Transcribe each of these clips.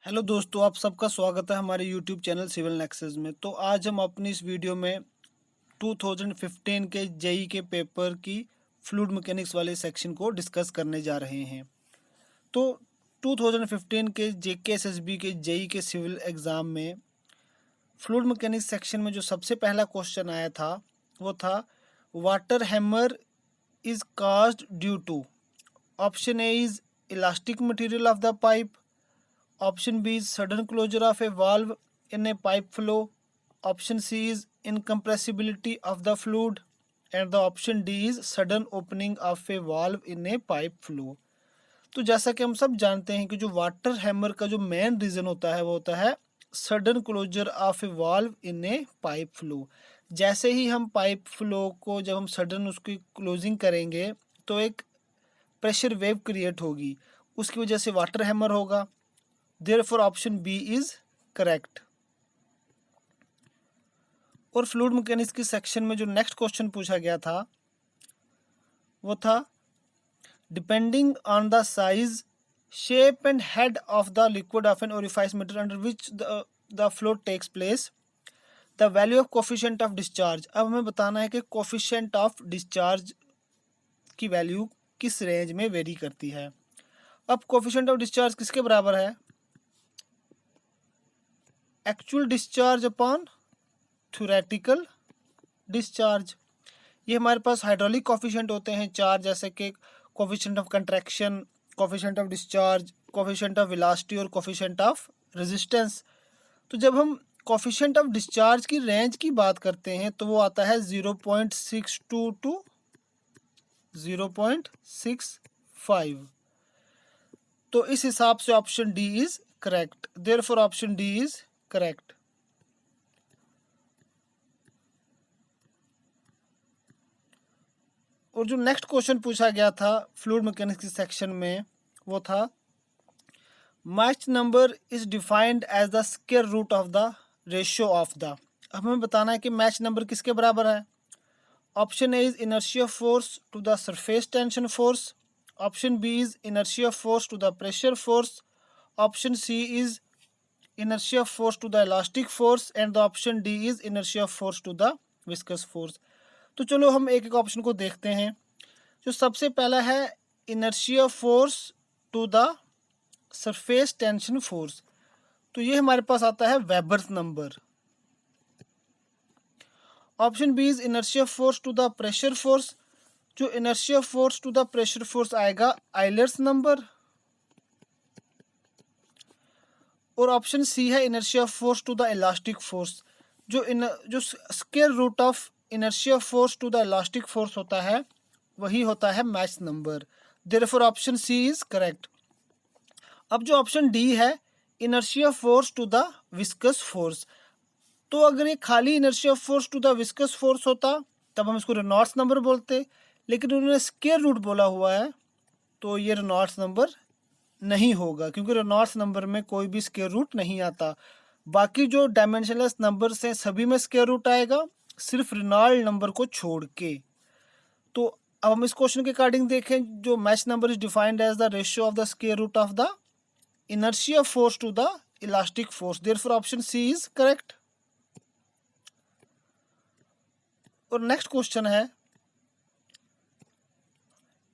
Hello दोस्तों, आप सबका स्वागत है हमारे यूट्यूब चैनल सिविल नेक्सस में। तो आज हम अपनी इस वीडियो में 2015 के जेई के पेपर की फ्लूइड मैकेनिक्स वाले सेक्शन को डिस्कस करने जा रहे हैं। तो 2015 के जेकेएसएसबी के जेई के सिविल एग्ज़ाम में फ्लूइड मैकेनिक्स सेक्शन में जो सबसे पहला क्वेश्चन आया था वो था water hammer is caused due to. Option a is elastic material of the pipe, option B is sudden closure of a valve in a pipe flow, option C is incompressibility of the fluid, and the option D is sudden opening of a valve in a pipe flow। तो जैसा कि हम सब जानते हैं कि जो water hammer का जो मेन रीज़न होता है वो होता है sudden closure of a valve in a pipe flow. जैसे ही हम पाइप फ्लो को जब हम सडन उसकी क्लोजिंग करेंगे तो एक प्रेशर वेव क्रिएट होगी, उसकी वजह से वाटर हैमर होगा। Therefore option b is correct. और फ्लूइड मैकेनिक्स की सेक्शन में जो नेक्स्ट क्वेश्चन पूछा गया था वो था depending on the size shape and head of the liquid of an orifice material under which the flow takes place the value of coefficient of discharge. अब हमें बताना है कि कोफिशिएंट ऑफ डिस्चार्ज की वैल्यू किस रेंज में vary करती है। अब कोफिशिएंट ऑफ डिस्चार्ज किसके बराबर है? Actual discharge upon theoretical discharge. ये हमारे पास हाइड्रोलिक कोफिशिएंट होते हैं चार, जैसे कि coefficient of contraction, coefficient of discharge, coefficient of velocity और कोफिशिएंट ऑफ रेजिस्टेंस। तो जब हम कोफिशिएंट ऑफ डिस्चार्ज की रेंज की बात करते हैं तो वो आता है 0.62 टू 0.65। तो इस हिसाब से option d is correct. Therefore option d is correct. और जो नेक्स्ट क्वेश्चन पूछा गया था फ्लूइड मैकेनिक्स के सेक्शन में वो था Mach number is defined as the square root of the ratio of the. अब हमें बताना है कि मैच नंबर किसके बराबर है। Option A is inertia force to the surface tension force, option b is inertia force to the pressure force, option C is inertia force to the elastic force and the option D is inertia force to the viscous force। तो चलो हम एक एक option को देखते हैं। जो सबसे पहला है inertia force to the surface tension force, तो ये हमारे पास आता है Weber's number. Option b is inertia force to the pressure force, जो inertia force to the pressure force आएगा आइलर्स नंबर। और ऑप्शन सी है inertia force to the elastic force, जो square root of inertia force to the elastic force होता है वही होता है Mach number. Therefore option C is correct. अब जो ऑप्शन डी है inertia force to the viscous force, तो अगर ये खाली inertia force to the viscous force होता तब हम इसको रेनॉल्ड्स नंबर बोलते, लेकिन उन्होंने स्क्वायर रूट बोला हुआ है तो ये रेनॉल्ड्स नंबर नहीं होगा, क्योंकि रेनॉल्ड्स नंबर में कोई भी स्क्वायर रूट नहीं आता। बाकी जो डायमेंशनलेस नंबर्स हैं सभी में स्क्वायर रूट आएगा, सिर्फ रेनॉल्ड नंबर को छोड़ के। तो अब हम इस क्वेश्चन के अकॉर्डिंग देखें, जो Mach number is defined as the ratio of the square root of the inertia force to the elastic force. Therefore option C is correct. और नेक्स्ट क्वेश्चन है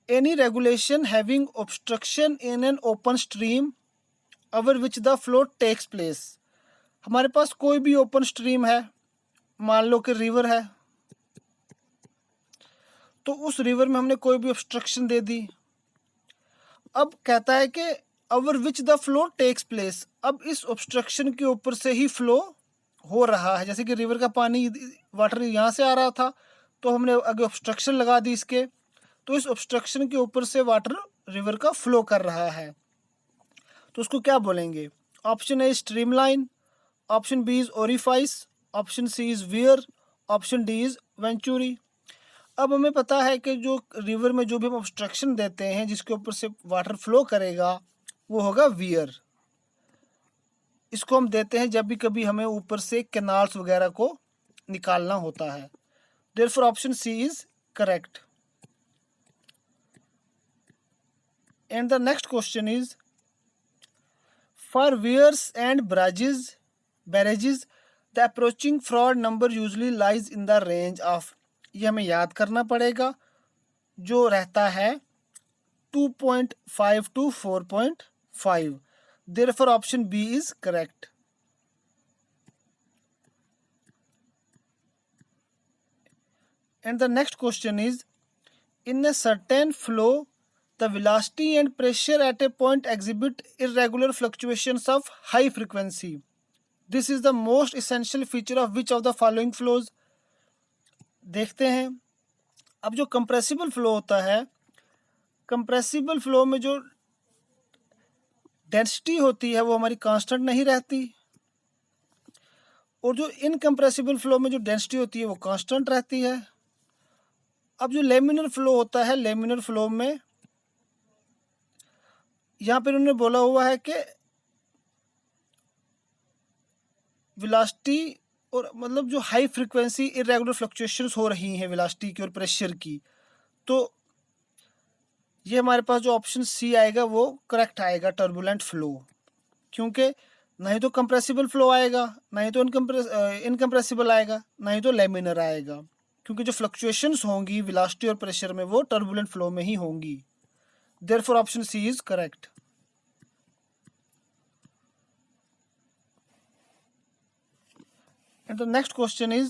any regulation having obstruction in an open stream over which the flow takes place। हमारे पास कोई भी open stream है, मान लो कि river है, तो उस रिवर में हमने कोई भी ऑब्स्ट्रक्शन दे दी। अब कहता है कि over which the flow takes place, अब इस ऑब्स्ट्रक्शन के ऊपर से ही फ्लो हो रहा है। जैसे कि रिवर का पानी वाटर यहाँ से आ रहा था तो हमने आगे ऑब्स्ट्रक्शन लगा दी इसके, तो इस ऑब्स्ट्रक्शन के ऊपर से वाटर रिवर का फ्लो कर रहा है, तो उसको क्या बोलेंगे। Option a streamline, option b is orifice, option C is weir, option d is venturi. अब हमें पता है कि जो रिवर में जो भी हम ऑब्स्ट्रक्शन देते हैं जिसके ऊपर से वाटर फ्लो करेगा वो होगा वियर। इसको हम देते हैं जब भी कभी हमें ऊपर से कैनाल्स वगैरह को निकालना होता है। Therefore option C is correct. And the next question is for weirs and barrages the approaching Froude number usually lies in the range of, ये हमें याद करना पड़ेगा, जो रहता है 2.5 to 4.5. Therefore option B is correct. And the next question is, in a certain flow the velocity and pressure at a point exhibit irregular fluctuations of high frequency. This is the most essential feature of which of the following flows? देखते हैं। अब जो compressible flow होता है, compressible flow में जो density होती है वो हमारी कांस्टेंट नहीं रहती, और जो इनकम्प्रेसिबल फ्लो में जो डेंसिटी होती है वो कांस्टेंट रहती है। अब जो लेमिनर फ्लो होता है, लेमिनर फ्लो में यहाँ पर उन्होंने बोला हुआ है कि वेलोसिटी और मतलब जो हाई फ्रीक्वेंसी इरेगुलर फ्लक्चुएशंस हो रही हैं वेलोसिटी की और प्रेशर की, तो ये हमारे पास जो ऑप्शन सी आएगा वो करेक्ट आएगा, टर्बुलेंट फ्लो। क्योंकि ना ही तो कंप्रेसिबल फ्लो आएगा, ना ही तो इनकम्प्रेसिबल आएगा, ना ही तो लेमिनर आएगा, क्योंकि जो फ्लक्चुएशंस होंगी वेलोसिटी और प्रेशर में वो टर्बुलेंट फ्लो में ही होंगी। Therefore option C is correct. And the next question is,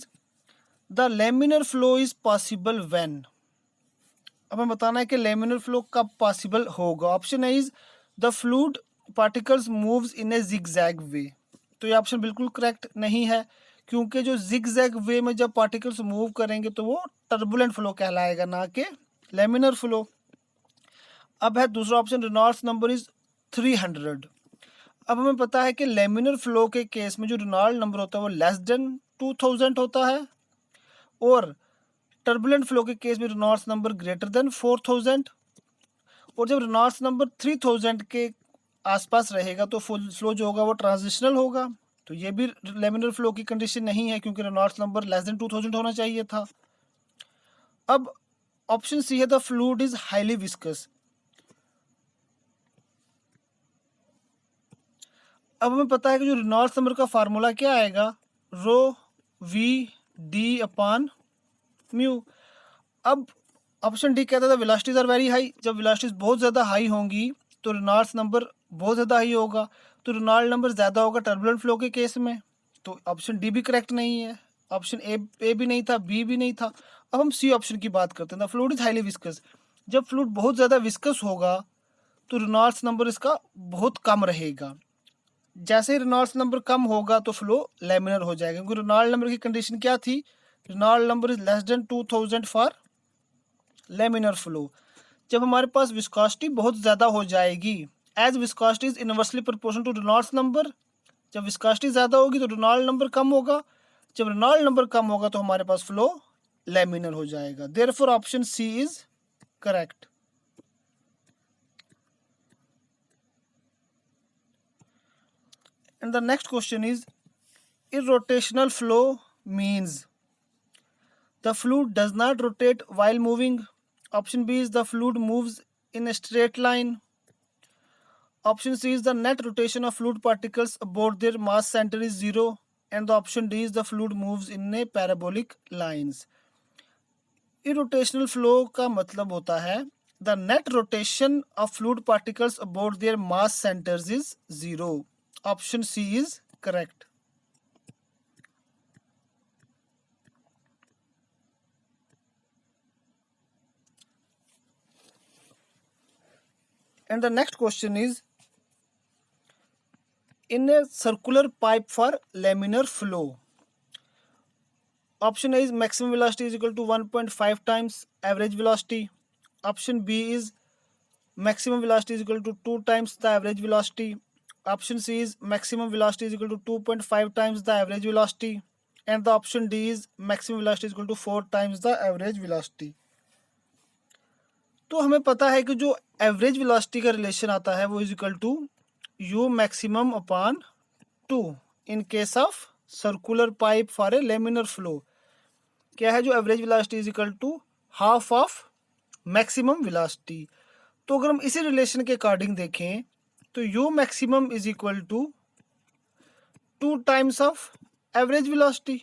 the laminar flow is possible when? अब हमें बताना है कि लेमिनर फ्लो कब पॉसिबल होगा। Option A is the fluid particles moves in a zigzag way. तो ये ऑप्शन बिल्कुल करेक्ट नहीं है, क्योंकि जो जिगजैग वे में जब पार्टिकल्स मूव करेंगे तो वो टर्बुलेंट फ्लो कहलाएगा, ना कि लेमिनर फ्लो। अब है दूसरा ऑप्शन, रेनॉल्ड्स नंबर इज 300। अब हमें पता है कि लेमिनर फ्लो के केस में जो रेनॉल्ड्स नंबर होता है वो लेस देन 2000 होता है, और टर्बुलेंट फ्लो के केस में रेनॉल्ड्स नंबर ग्रेटर देन 4000, और जब रेनॉल्ड्स नंबर 3000 के आसपास रहेगा तो फुल फ्लो जो होगा वो ट्रांजिशनल होगा। तो ये भी लेमिनर फ्लो की कंडीशन नहीं है, क्योंकि रेनॉल्ड्स नंबर लेस देन 2000 होना चाहिए था। अब ऑप्शन सी है the fluid is highly viscous. अब हमें पता है कि जो रेनॉल्ड्स नंबर का फार्मूला क्या आएगा, रो वी डी अपॉन म्यू। अब ऑप्शन डी कहता था वेलोसिटीज आर वेरी हाई, जब वेलोसिटीज बहुत ज़्यादा हाई होंगी तो रेनॉल्ड्स नंबर बहुत ज़्यादा हाई होगा, तो रेनॉल्ड नंबर ज़्यादा होगा टर्बुलेंट फ्लो के केस में। तो ऑप्शन डी भी करेक्ट नहीं है, ऑप्शन ए भी नहीं था, बी भी नहीं था। अब हम सी ऑप्शन की बात करते हैं, फ्लूइड इज हाईली विस्कस। जब फ्लूइड बहुत ज़्यादा विस्कस होगा तो रेनॉल्ड्स नंबर इसका बहुत कम रहेगा। जैसे ही रेनॉल्ड्स नंबर कम होगा तो फ्लो लेमिनर हो जाएगा, क्योंकि रेनॉल्ड नंबर की कंडीशन क्या थी, Reynold number is less than 2000 for laminar flow. जब हमारे पास विस्कोसिटी बहुत ज़्यादा हो जाएगी, as viscosity is inversely proportional to Reynolds number, जब विस्कोसिटी ज़्यादा होगी तो रेनॉल्ड नंबर कम होगा, जब रेनॉल्ड नंबर कम होगा तो हमारे पास फ्लो लेमिनर हो जाएगा। Therefore option C is correct. And the next question is, irrotational flow means the fluid does not rotate while moving. Option B is the fluid moves in a straight line. Option C is the net rotation of fluid particles about their mass center is 0. And the option D is the fluid moves in a parabolic lines. Irrotational flow का मतलब होता है the net rotation of fluid particles about their mass centers is 0. Option C is correct. And the next question is, in a circular pipe for laminar flow, option A is maximum velocity is equal to 1.5 times average velocity. Option B is maximum velocity is equal to 2 times the average velocity. Option C is maximum velocity is equal to 2.5 times the average velocity. And the option D is maximum velocity is equal to 4 times the average velocity. तो हमें पता है कि जो average velocity का relation आता है वो is equal to u maximum upon 2 in case of circular pipe for a laminar flow. क्या है, जो average velocity is equal to half of maximum velocity. तो अगर हम इसी रिलेशन के अकॉर्डिंग देखें तो u maximum is equal to 2 times of average velocity.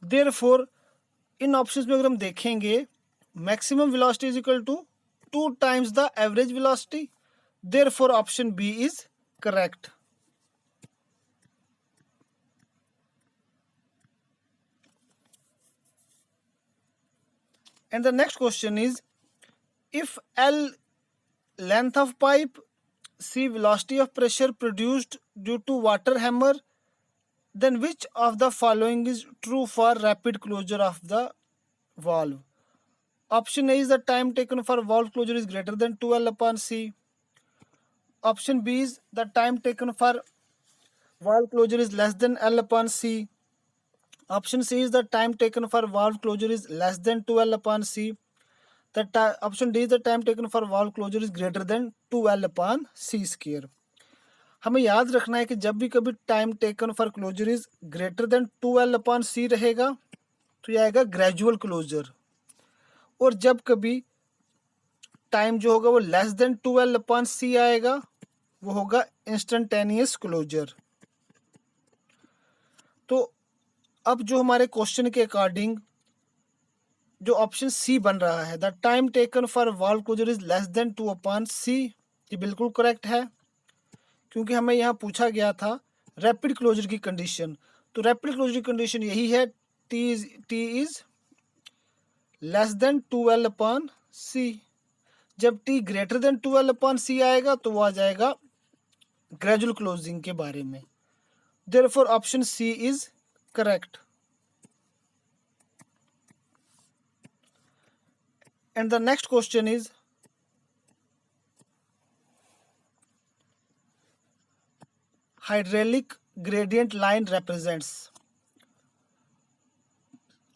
Therefore इन ऑप्शंस में अगर हम देखेंगे, maximum velocity is equal to 2 times the average velocity. Therefore option b is correct. And the next question is, if L length of pipe, C velocity of pressure produced due to water hammer, then which of the following is true for rapid closure of the valve? Option A is the time taken for valve closure is greater than 2L upon C. Option B is the time taken for valve closure is less than L upon C. Option C is the time taken for valve closure is less than 2L upon C. Option D is the time taken for valve closure is greater than 2L upon C square. हमें याद रखना है कि जब भी कभी time taken for closure is greater than 2L upon C रहेगा तो यह आएगा ग्रेजुअल क्लोजर, और जब कभी टाइम जो होगा वो less than 2L upon C आएगा वो होगा इंस्टेंटेनियस क्लोजर। तो अब जो हमारे क्वेश्चन के अकॉर्डिंग जो ऑप्शन सी बन रहा है, the time taken for valve closure is less than 2 upon C, ये बिल्कुल करेक्ट है, क्योंकि हमें यहाँ पूछा गया था रैपिड क्लोजर की कंडीशन। तो रैपिड क्लोजर की कंडीशन यही है, T is less then 2L upon C। जब T greater than 2L upon C आएगा तो वो आ जाएगा ग्रेजुअल क्लोजिंग के बारे में। Therefore option C is correct. And the next question is, hydraulic gradient line represents.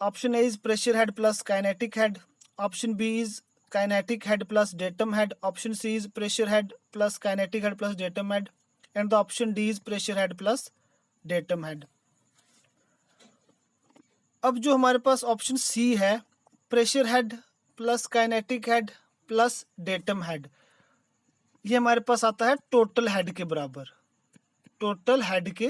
Option A is pressure head plus kinetic head. Option B is kinetic head plus datum head. Option C is pressure head plus kinetic head plus datum head. And the option D is pressure head plus datum head. अब जो हमारे पास option C है, pressure head plus kinetic head plus datum head, ये हमारे पास आता है total head के बराबर, टोटल हेड के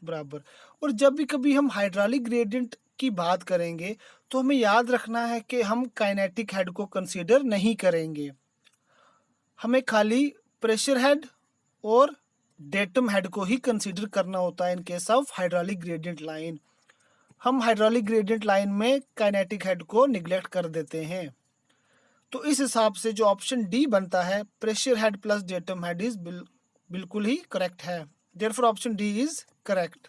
बराबर। और जब भी कभी हम हाइड्रोलिक ग्रेडियंट की बात करेंगे तो हमें याद रखना है कि हम काइनेटिक हेड को कंसीडर नहीं करेंगे, हमें खाली प्रेशर हेड और डेटम हेड को ही कंसीडर करना होता है इन case of hydraulic gradient line. हम हाइड्रोलिक ग्रेडियंट लाइन में काइनेटिक हेड को निगलेक्ट कर देते हैं। तो इस हिसाब से जो ऑप्शन डी बनता है, pressure head plus datum head, is बिल्कुल ही करेक्ट है। Therefore option d is correct.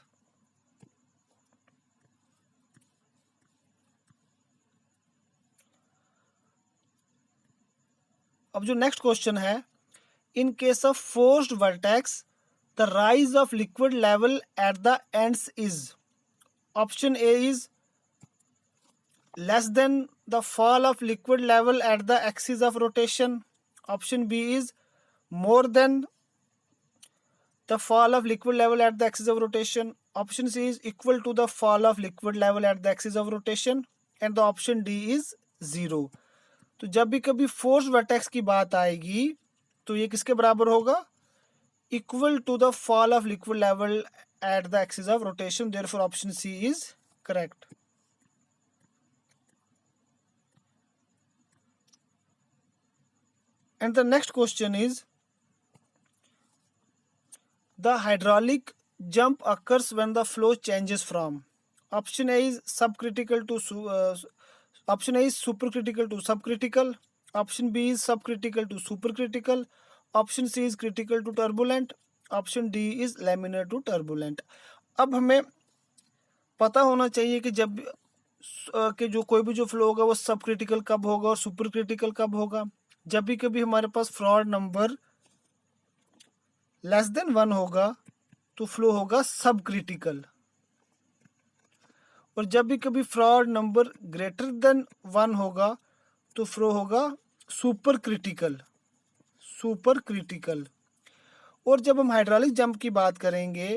अब जो नेक्स्ट क्वेश्चन है, इन case of forced vertex the rise of liquid level at the ends is. Option A is less than the fall of liquid level at the axis of rotation. Option B is more than the fall of liquid level at the axis of rotation. Option C is equal to the fall of liquid level at the axis of rotation. And the option D is 0. तो जब भी कभी force vertex की बात आएगी तो ये किसके बराबर होगा? Equal to the fall of liquid level at the axis of rotation. Therefore option C is correct. And the next question is, the hydraulic jump occurs when the flow changes from. Option A is subcritical to option A is supercritical to subcritical. Option B is subcritical to supercritical. Option C is critical to turbulent. Option D is laminar to turbulent. अब हमें पता होना चाहिए कि जब कि जो कोई भी जो फ्लो होगा वो सब क्रिटिकल कब होगा और सुपर क्रिटिकल कब होगा। जब भी कभी हमारे पास फ्रॉड नंबर लेस देन 1 होगा तो फ्लो होगा सब क्रिटिकल, और जब भी कभी फ्रॉड नंबर ग्रेटर देन 1 होगा तो फ्लो होगा सुपर क्रिटिकल, सुपर क्रिटिकल। और जब हम हाइड्रोलिक जंप की बात करेंगे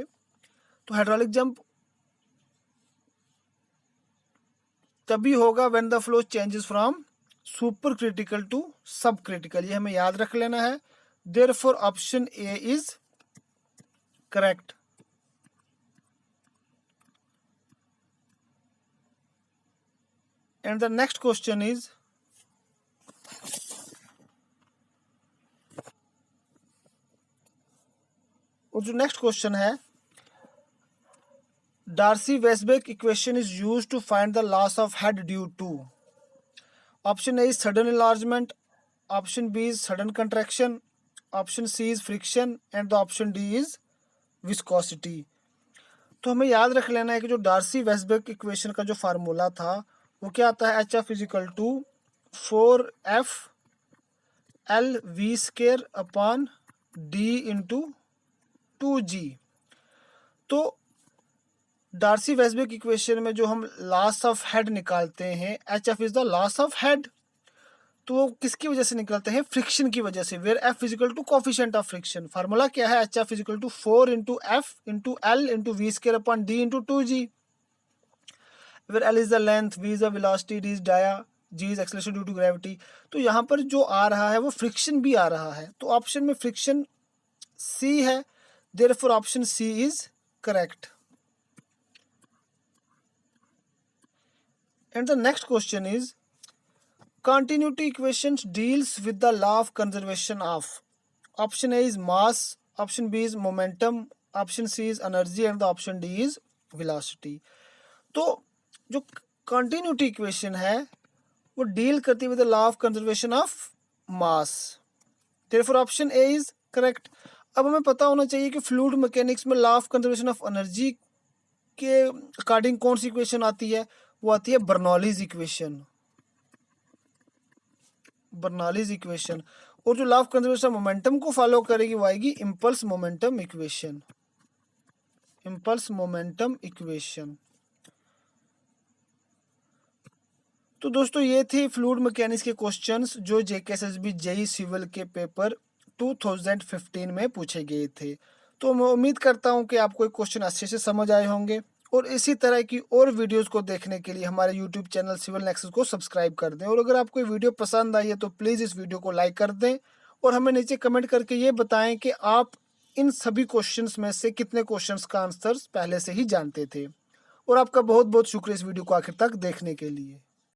तो हाइड्रोलिक जंप तभी होगा when the flow changes from super critical to sub critical, ये हमें याद रख लेना है। Therefore option A is correct. And the next question is, और जो नेक्स्ट क्वेश्चन है, Darcy-Weisbach equation is used to find the loss of head due to. Option A is sudden enlargement, option B is sudden contraction, option C is friction and the option D is viscosity. तो हमें याद रख लेना है कि जो Darcy-Weisbach equation का जो फार्मूला था वो क्या आता है, HF equal to 4F LV² upon D into 2G। तो Darcy-Weisbach इक्वेशन में जो हम लॉस ऑफ हेड निकालते हैं, HF is the loss of head, तो वो किसकी वजह से निकलते हैं, फ्रिक्शन की वजह से, where F equal to coefficient of friction. Formula क्या है, HF equal to 4 into F into L into V² upon D into 2G, where L is the length, V is the velocity, D is dia, G is acceleration due to gravity. तो यहाँ पर जो आ रहा है वो friction भी आ रहा है, तो ऑप्शन में फ्रिक्शन C है, therefore option C is correct. And the next question is, continuity equations deals with the law of conservation of. Option A is mass, option B is momentum, option C is energy and the option D is velocity. तो जो continuity equation है वो deal करती है with the law of conservation of mass. Therefore option A is correct. अब हमें पता होना चाहिए कि फ्लूइड मैकेनिक्स में law of conservation of energy के अकॉर्डिंग कौन सी इक्वेशन आती है, वो आती है बर्नौलीज इक्वेशन। बर्नौलीज इक्वेशन, और जो लॉ ऑफ कंजर्वेशन मोमेंटम को फॉलो करेगी वो आएगी impulse momentum equation. Impulse momentum equation. तो दोस्तों ये थे फ्लूइड मैकेनिक्स के क्वेश्चंस जो JKSSB जेईई सिविल के पेपर 2015 में पूछे गए थे। तो मैं उम्मीद करता हूं कि आपको एक क्वेश्चन अच्छे से समझ आए होंगे, और इसी तरह की और वीडियोस को देखने के लिए हमारे यूट्यूब चैनल सिविल नेक्सस को सब्सक्राइब कर दें। और अगर आपको ये वीडियो पसंद आई है तो प्लीज़ इस वीडियो को लाइक कर दें और हमें नीचे कमेंट करके ये बताएं कि आप इन सभी क्वेश्चंस में से कितने क्वेश्चंस का आंसर पहले से ही जानते थे। और आपका बहुत बहुत शुक्रिया इस वीडियो को आखिर तक देखने के लिए।